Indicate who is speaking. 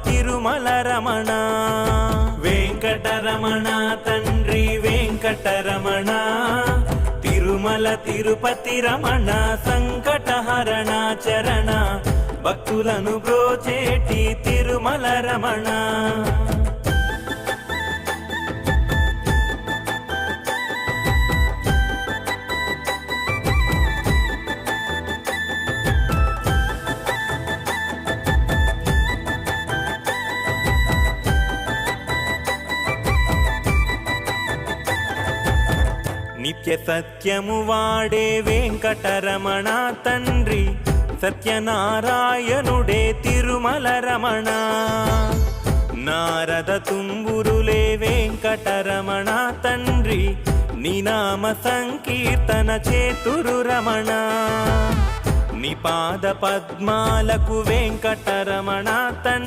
Speaker 1: తిరుమల రమణ. వెంకటరమణ తండ్రి వెంకటరమణ, తిరుమల తిరుపతి రమణ, సంకటహరణ చరణ, భక్తులను బ్రోచేటి తిరుమల రమణ. నిత్య సత్యము వాడే వెంకటరమణ తండ్రి, సత్యనారాయణుడే తిరుమల రమణ. నారద తుంబురులే వెంకటరమణ తండ్రి, నినామ సంకీర్తన చేతురు రమణ. నిపాద పద్మాలకు వెంకటరమణ తండ్రి